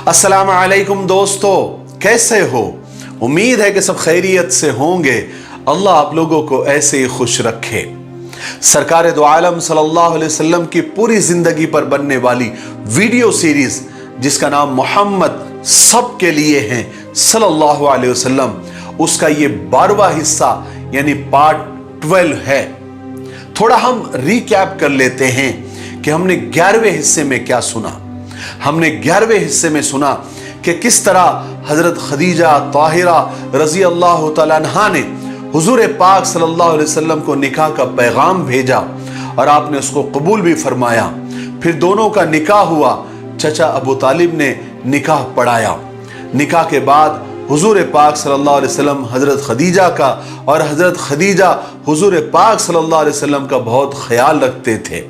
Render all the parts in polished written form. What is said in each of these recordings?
अस्सलाम वालेकुम दोस्तों, कैसे हो? उम्मीद है कि सब खैरियत से होंगे। अल्लाह आप लोगों को ऐसे ही खुश रखे। सरकार दो आलम सल्लल्लाहु अलैहि वसल्लम की पूरी जिंदगी पर बनने वाली वीडियो सीरीज जिसका नाम मोहम्मद सबके लिए है सल्लल्लाहु अलैहि वसल्लम, उसका ये 12वां हिस्सा यानी पार्ट 12 है। थोड़ा हम रिकैप कर लेते हैं कि हमने 11वें हिस्से में क्या सुना। हमने 11वें हिस्से में सुना कि किस तरह हजरत खदीजा ताहिरा रजी अल्लाह तआला अन्हा ने हुजूर पाक सल्लल्लाहु अलैहि वसल्लम को निकाह का पैगाम भेजा और आपने उसको कबूल भी फरमाया। फिर दोनों का निकाह हुआ। चचा अबू तालिब ने निकाह पढ़ाया। निकाह के बाद हुजूर पाक सल्लल्लाहु अलैहि वसल्लम हजरत खदीजा का और हजरत खदीजा हुजूर पाक सल्लल्लाहु अलैहि वसल्लम का बहुत ख्याल रखते थे।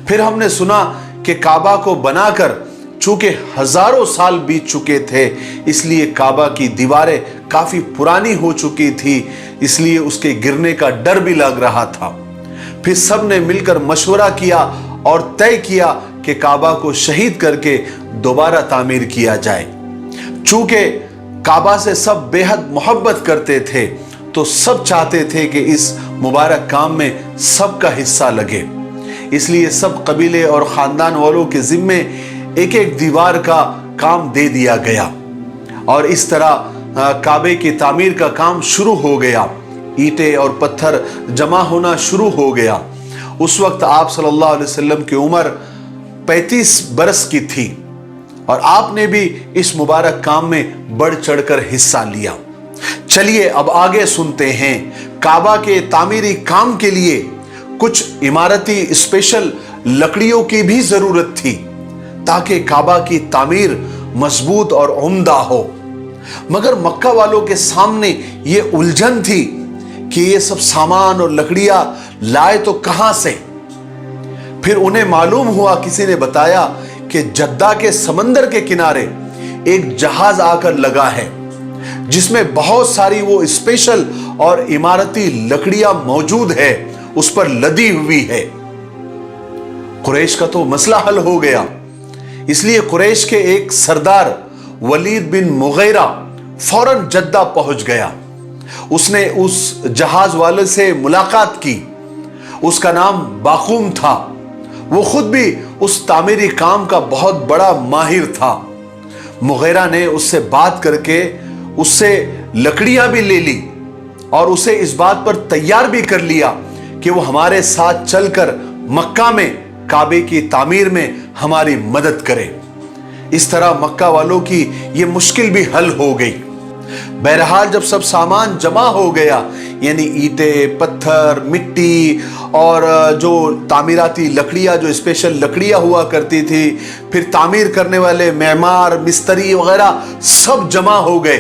फिर हमने सुना कि काबा को बनाकर चूंकि हजारों साल बीत चुके थे, इसलिए काबा की दीवारें काफी पुरानी हो चुकी थी, इसलिए उसके गिरने का डर भी लग रहा था। फिर सब ने मिलकर मशवरा किया और तय किया कि काबा को शहीद करके दोबारा तामीर किया जाए। चूंकि काबा से सब बेहद मोहब्बत करते थे, तो सब चाहते थे कि इस मुबारक काम में सबका हिस्सा लगे। इसलिए सब कबीले और खानदान वालों के जिम्मे एक एक दीवार का काम दे दिया गया और इस तरह काबे की तामीर का काम शुरू हो गया। ईंटें और पत्थर जमा होना शुरू हो गया। उस वक्त आप सल्लल्लाहु अलैहि वसल्लम की उम्र 35 बरस की थी और आपने भी इस मुबारक काम में बढ़ चढ़कर हिस्सा लिया। चलिए अब आगे सुनते हैं। काबा के तामीरी काम के लिए कुछ इमारती स्पेशल लकड़ियों की भी जरूरत थी ताकि काबा की तामीर मजबूत और उम्दा हो। मगर मक्का वालों के सामने ये उलझन थी कि ये सब सामान और लकड़ियां लाए तो कहां से। फिर उन्हें मालूम हुआ, किसी ने बताया कि जद्दा के समंदर के किनारे एक जहाज आकर लगा है जिसमें बहुत सारी वो स्पेशल और इमारती लकड़ियां मौजूद है, उस पर लदी हुई है। कुरैश का तो मसला हल हो गया। इसलिए कुरैश के एक सरदार वलीद बिन मुगैरा फौरन जद्दा पहुंच गया। उसने उस जहाज वाले से मुलाकात की। उसका नाम बाकूम था। वो खुद भी उस तामीरी काम का बहुत बड़ा माहिर था। मुगैरा ने उससे बात करके उससे लकड़ियां भी ले ली और उसे इस बात पर तैयार भी कर लिया कि वो हमारे साथ चलकर मक्का में काबे की तामीर में हमारी मदद करे। इस तरह मक्का वालों की ये मुश्किल भी हल हो गई। बहरहाल जब सब सामान जमा हो गया, यानी ईंटें, पत्थर, मिट्टी और जो तामीराती लकड़ियां, जो स्पेशल लकड़ियां हुआ करती थी, फिर तामीर करने वाले मेमार, मिस्त्री वगैरह सब जमा हो गए।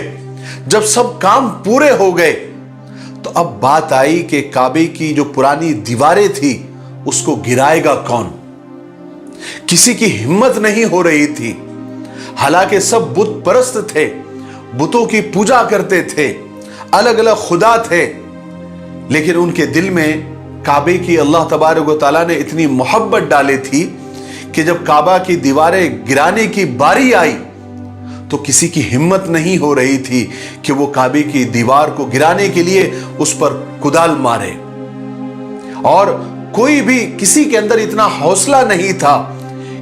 जब सब काम पूरे हो गए तो अब बात आई कि काबे की जो पुरानी दीवारें थी उसको गिराएगा कौन। किसी की हिम्मत नहीं हो रही थी। हालांकि सब बुत परस्त थे, बुतों की पूजा करते थे, अलग अलग खुदा थे, लेकिन उनके दिल में काबे की अल्लाह तबारक व तआला ने इतनी मोहब्बत डाली थी कि जब काबा की दीवारें गिराने की बारी आई तो किसी की हिम्मत नहीं हो रही थी कि वो काबे की दीवार को गिराने के लिए उस पर कुदाल मारे। और कोई भी, किसी के अंदर इतना हौसला नहीं था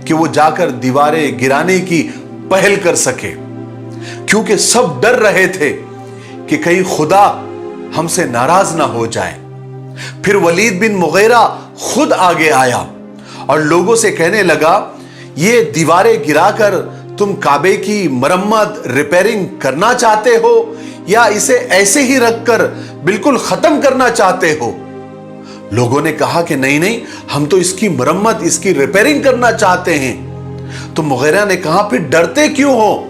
कि वो जाकर दीवारें गिराने की पहल कर सके, क्योंकि सब डर रहे थे कि कहीं खुदा हमसे नाराज ना हो जाए। फिर वलीद बिन मुगैरा खुद आगे आया और लोगों से कहने लगा, ये दीवारें गिराकर तुम काबे की मरम्मत, रिपेयरिंग करना चाहते हो या इसे ऐसे ही रखकर बिल्कुल खत्म करना चाहते हो? लोगों ने कहा कि नहीं नहीं, हम तो इसकी मरम्मत, इसकी रिपेयरिंग करना चाहते हैं। तो मुगैरा ने कहा, फिर डरते क्यों हो?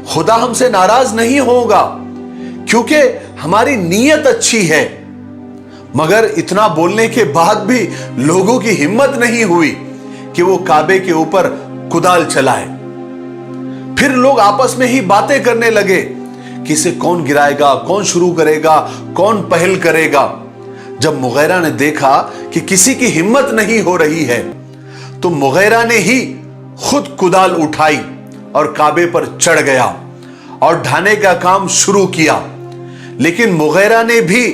खुदा हमसे नाराज नहीं होगा क्योंकि हमारी नीयत अच्छी है। मगर इतना बोलने के बाद भी लोगों की हिम्मत नहीं हुई कि वो काबे के ऊपर कुदाल चलाए। फिर लोग आपस में ही बातें करने लगे कि इसे कौन गिराएगा, कौन शुरू करेगा, कौन पहल करेगा। जब मुगैरा ने देखा कि किसी की हिम्मत नहीं हो रही है तो मुगैरा ने ही खुद कुदाल उठाई और काबे पर चढ़ गया और ढाने का काम शुरू किया। लेकिन मुगैरा ने भी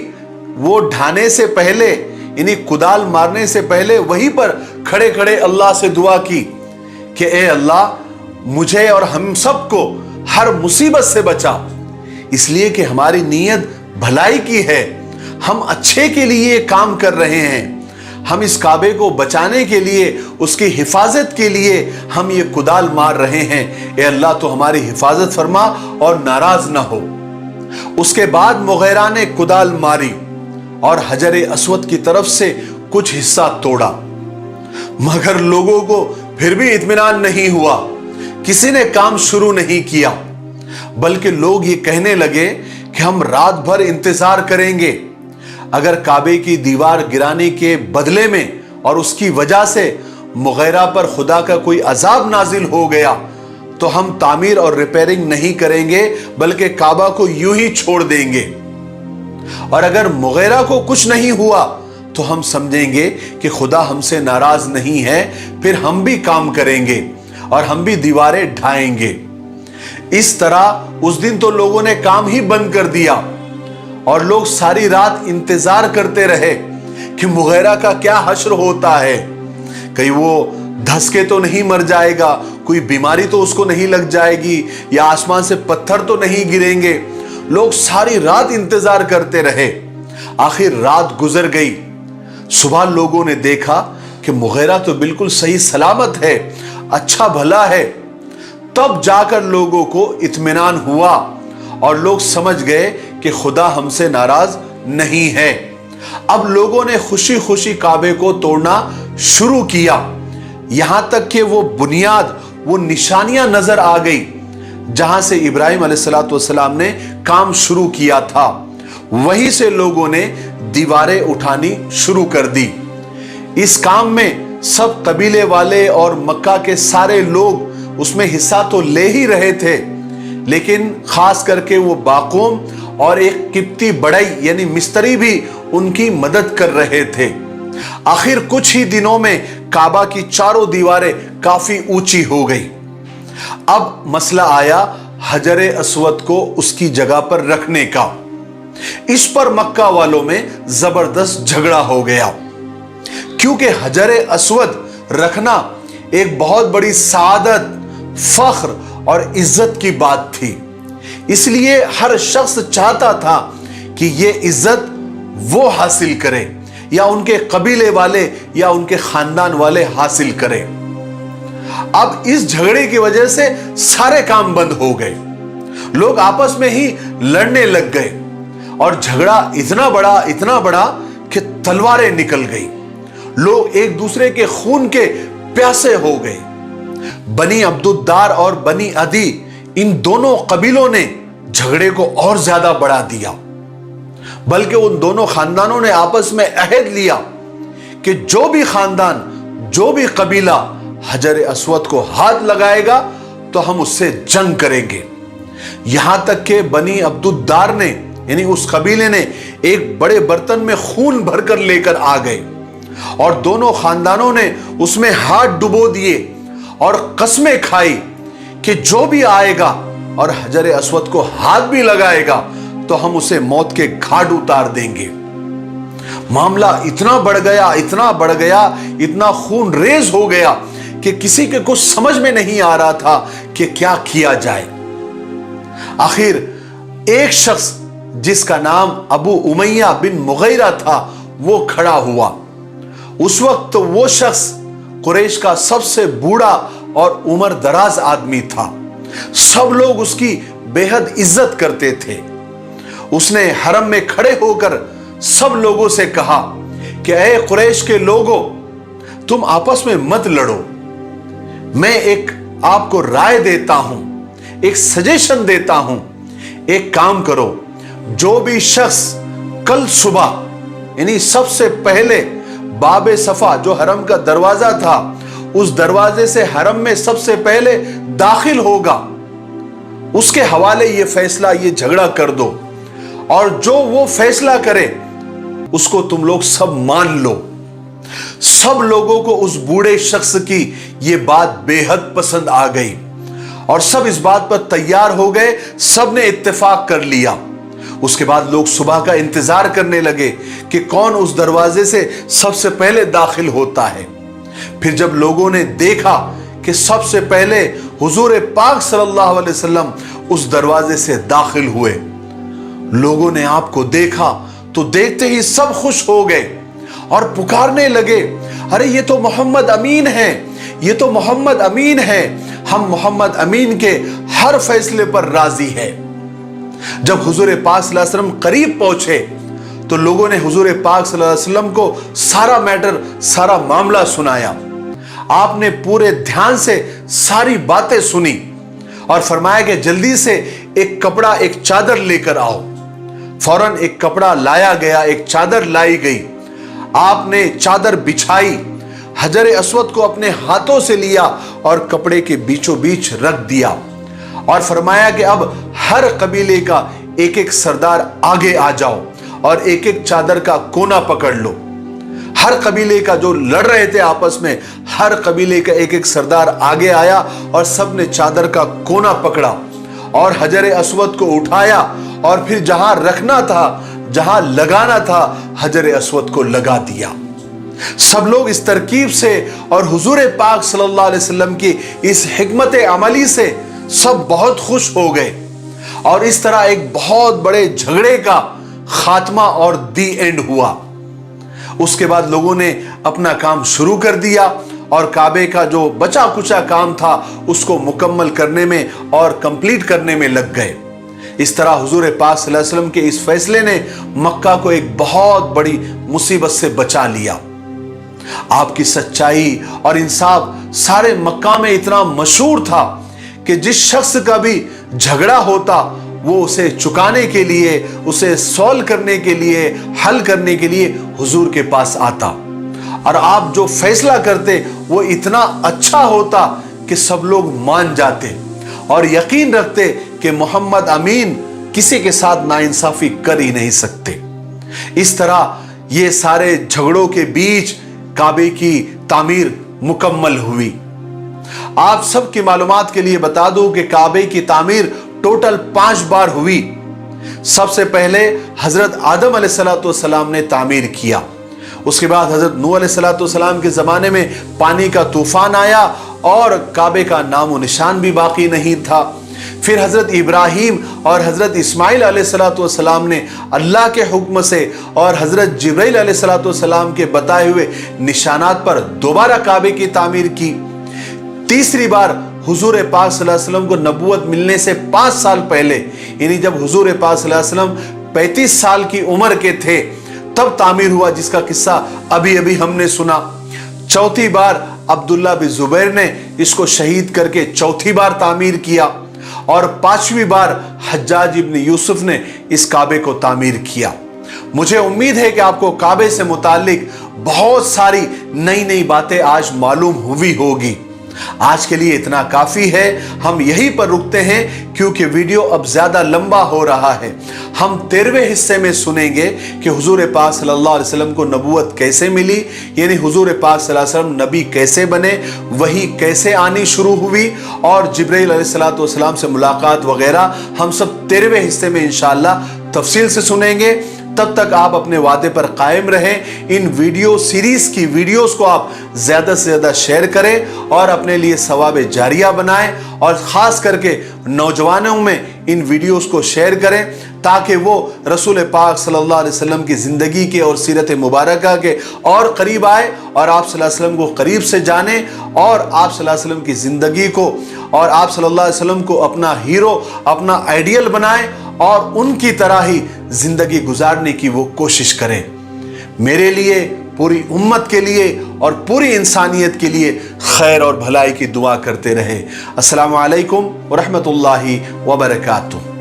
वो ढाने से पहले, यानी कुदाल मारने से पहले, वहीं पर खड़े खड़े अल्लाह से दुआ की कि ए अल्लाह, मुझे और हम सबको हर मुसीबत से बचा, इसलिए कि हमारी नीयत भलाई की है, हम अच्छे के लिए काम कर रहे हैं, हम इस काबे को बचाने के लिए, उसकी हिफाजत के लिए हम ये कुदाल मार रहे हैं। ए अल्लाह, तो हमारी हिफाजत फरमा और नाराज ना हो। उसके बाद मुगैरा ने कुदाल मारी और हजर अस्वद की तरफ से कुछ हिस्सा तोड़ा, मगर लोगों को फिर भी इत्मीनान नहीं हुआ। किसी ने काम शुरू नहीं किया, बल्कि लोग ये कहने लगे कि हम रात भर इंतजार करेंगे, अगर काबे की दीवार गिराने के बदले में और उसकी वजह से मुगैरा पर खुदा का कोई अजाब नाजिल हो गया तो हम तामीर और रिपेयरिंग नहीं करेंगे, बल्कि काबा को यूं ही छोड़ देंगे। और अगर मुगैरा को कुछ नहीं हुआ तो हम समझेंगे कि खुदा हमसे नाराज नहीं है, फिर हम भी काम करेंगे और हम भी दीवारें ढाएंगे। इस तरह उस दिन तो लोगों ने काम ही बंद कर दिया और लोग सारी रात इंतजार करते रहे कि मुगैरा का क्या हश्र होता है, कहीं वो धसके तो नहीं मर जाएगा, कोई बीमारी तो उसको नहीं लग जाएगी, या आसमान से पत्थर तो नहीं गिरेंगे। लोग सारी रात इंतजार करते रहे। आखिर रात गुजर गई। सुबह लोगों ने देखा कि मुगैरा तो बिल्कुल सही सलामत है, अच्छा भला है। तब जाकर लोगों को इत्मीनान हुआ और लोग समझ गए कि खुदा हमसे नाराज नहीं है। अब लोगों ने खुशी खुशी काबे को तोड़ना शुरू किया, यहां तक कि वो बुनियाद, वो निशानियां नजर आ गई जहां से इब्राहिम अलैहिस्सलाम ने काम शुरू किया था। वहीं से लोगों ने दीवारें उठानी शुरू कर दी। इस काम में सब कबीले वाले और मक्का के सारे लोग उसमें हिस्सा तो ले ही रहे थे, लेकिन खास करके वो बाकूम और एक किप्ती बड़ई यानी मिस्त्री भी उनकी मदद कर रहे थे। आखिर कुछ ही दिनों में काबा की चारों दीवारें काफी ऊंची हो गई। अब मसला आया हजरे अस्वद को उसकी जगह पर रखने का। इस पर मक्का वालों में जबरदस्त झगड़ा हो गया, क्योंकि हजरे अस्वद रखना एक बहुत बड़ी सादत, फख्र और इज्जत की बात थी। इसलिए हर शख्स चाहता था कि यह इज्जत वो हासिल करे या उनके कबीले वाले या उनके खानदान वाले हासिल करें। अब इस झगड़े की वजह से सारे काम बंद हो गए, लोग आपस में ही लड़ने लग गए और झगड़ा इतना बड़ा कि तलवारें निकल गई। लोग एक दूसरे के खून के प्यासे हो गए। बनी अब्दुद्दार और बनी अदी, इन दोनों कबीलों ने झगड़े को और ज्यादा बढ़ा दिया, बल्कि उन दोनों खानदानों ने आपस में अहद लिया कि जो भी खानदान, जो भी कबीला हजर अस्वद को हाथ लगाएगा तो हम उससे जंग करेंगे। यहां तक कि बनी अब्दुद्दार ने, यानी उस कबीले ने, एक बड़े बर्तन में खून भरकर लेकर आ गए और दोनों खानदानों ने उसमें हाथ डुबो दिए और कस्में खाई कि जो भी आएगा और हजर अस्वद को हाथ भी लगाएगा तो हम उसे मौत के घाट उतार देंगे। मामला इतना बढ़ गया, इतना खून रेज हो गया कि किसी के कुछ समझ में नहीं आ रहा था कि क्या किया जाए। आखिर एक शख्स जिसका नाम अबू उमैया बिन मुगैरा था, वो खड़ा हुआ। उस वक्त वो शख्स कुरैश का सबसे बूढ़ा और उम्र दराज आदमी था। सब लोग उसकी बेहद इज्जत करते थे। उसने हरम में खड़े होकर सब लोगों से कहा कि ऐ कुरैश के लोगों, तुम आपस में मत लड़ो। मैं एक आपको राय देता हूं, एक सजेशन देता हूं। एक काम करो, जो भी शख्स कल सुबह, यानी सबसे पहले बाबे सफा जो हरम का दरवाजा था, उस दरवाजे से हरम में सबसे पहले दाखिल होगा, उसके हवाले ये फैसला, ये झगड़ा कर दो, और जो वो फैसला करे उसको तुम लोग सब मान लो। सब लोगों को उस बूढ़े शख्स की ये बात बेहद पसंद आ गई और सब इस बात पर तैयार हो गए, सब ने इत्तेफाक कर लिया। उसके बाद लोग सुबह का इंतजार करने लगे कि कौन उस दरवाजे से सबसे पहले दाखिल होता है। फिर जब लोगों ने देखा कि सबसे पहले हुजूर पाक सल्लल्लाहु अलैहि वसल्लम उस दरवाजे से दाखिल हुए, लोगों ने आपको देखा तो देखते ही सब खुश हो गए और पुकारने लगे, अरे ये तो मोहम्मद अमीन है, ये तो मोहम्मद अमीन है, हम मोहम्मद अमीन के हर फैसले पर राजी है। जब हुजूर पाक सल्लल्लाहु अलैहि वसल्लम करीब पहुंचे तो लोगों ने हुजूर पाक सल्लल्लाहु अलैहि वसल्लम को सारा मैटर, सारा मामला सुनाया। आपने पूरे ध्यान से सारी बातें सुनी और फरमाया कि जल्दी से एक कपड़ा, एक चादर लेकर आओ। फौरन एक कपड़ा लाया गया, एक चादर लाई गई। आपने चादर बिछाई, हजर अस्वद को अपने हाथों से लिया और कपड़े के बीचों बीच रख दिया और फरमाया कि अब हर कबीले का एक एक सरदार आगे आ जाओ और एक एक चादर का कोना पकड़ लो। हर कबीले का जो लड़ रहे थे आपस में, हर कबीले का एक एक सरदार आगे आया और सब ने चादर का कोना पकड़ा और हजर अस्वद को उठाया और फिर जहां रखना था, जहां लगाना था, हजर अस्वद को लगा दिया। सब लोग इस तरकीब से और हुजूर पाक सल्लल्लाहु अलैहि वसल्लम की इस हिकमत अमली से सब बहुत खुश हो गए और इस तरह एक बहुत बड़े झगड़े का खात्मा और दी एंड हुआ। उसके बाद लोगों ने अपना काम शुरू कर दिया और काबे का जो बचा कुचा काम था उसको मुकम्मल करने में और कंप्लीट करने में लग गए। इस तरह हुजूर पाक सल्लल्लाहु अलैहि वसल्लम के इस फैसले ने मक्का को एक बहुत बड़ी मुसीबत से बचा लिया। आपकी सच्चाई और इंसाफ सारे मक्का में इतना मशहूर था कि जिस शख्स का भी झगड़ा होता वो उसे चुकाने के लिए, उसे सॉल्व करने के लिए, हल करने के लिए हुजूर के पास आता और आप जो फैसला करते वो इतना अच्छा होता कि सब लोग मान जाते और यकीन रखते कि मोहम्मद अमीन किसी के साथ नाइंसाफी कर ही नहीं सकते। इस तरह ये सारे झगड़ों के बीच काबे की तामीर मुकम्मल हुई। आप सबकी मालूमात के लिए बता दूं कि काबे की तामीर टोटल 5 बार हुई। सबसे पहले हजरत आदम अलैहिस्सलाम ने तामीर किया, उसके बाद हजरत नूह अलैहिस्सलाम के जमाने में पानी का तूफान आया और काबे का नामो निशान भी बाकी नहीं था। फिर हजरत इब्राहिम और हजरत इस्माइल अलैहिस्सलाम ने अल्लाह के हुक्म से और हजरत जिब्राइल अलैहिस्सलाम के बताए हुए निशानात पर दोबारा काबे की तामीर की। तीसरी बार हुजूर पाक सल्लल्लाहु अलैहि वसल्लम को नबूवत मिलने से 5 साल पहले, यानी जब हुजूर पाक सल्लल्लाहु अलैहि वसल्लम 35 साल की उम्र के थे तब तामीर हुआ, जिसका किस्सा अभी अभी हमने सुना। चौथी बार अब्दुल्ला बिन जुबैर ने इसको शहीद करके चौथी बार तामीर किया और 5वीं बार हज्जाज इब्न यूसुफ ने इस काबे को तामीर किया। मुझे उम्मीद है कि आपको काबे से मुताल्लिक बहुत सारी नई नई बातें आज मालूम हुई होगी। आज के लिए इतना काफी है, हम यहीं पर रुकते हैं क्योंकि वीडियो अब ज्यादा लंबा हो रहा है। हम 13वें हिस्से में सुनेंगे कि हुजूर पाक सल्लल्लाहु अलैहि वसल्लम को नबूवत कैसे मिली, यानी हुजूर पाक सल्लल्लाहु अलैहि वसल्लम नबी कैसे बने, वही कैसे आनी शुरू हुई और जिब्राइल अलैहिस्सलाम से मुलाकात वगैरह हम सब 13वें हिस्से में इंशाअल्लाह तफसील से सुनेंगे। तब तक आप अपने वादे पर कायम रहें। इन वीडियो सीरीज की वीडियोस को आप ज्यादा से ज्यादा शेयर करें और अपने लिए सवाब जारिया बनाएं और खास करके नौजवानों में इन वीडियोस को शेयर करें ताकि वो रसूल पाक सल्लल्लाहु अलैहि वसल्लम की जिंदगी के और सीरत मुबारका के और करीब आए और आप सल्लल्लाहु अलैहि वसल्लम को करीब से जाने और आप सल्लल्लाहु अलैहि वसल्लम की जिंदगी को और आप सल्लल्लाहु अलैहि वसल्लम को अपना हीरो, अपना आइडियल बनाएं और उनकी तरह ही जिंदगी गुजारने की वो कोशिश करें। मेरे लिए, पूरी उम्मत के लिए और पूरी इंसानियत के लिए खैर और भलाई की दुआ करते रहे। अस्सलामु अलैकुम व रहमतुल्लाहि व बरकातुहू।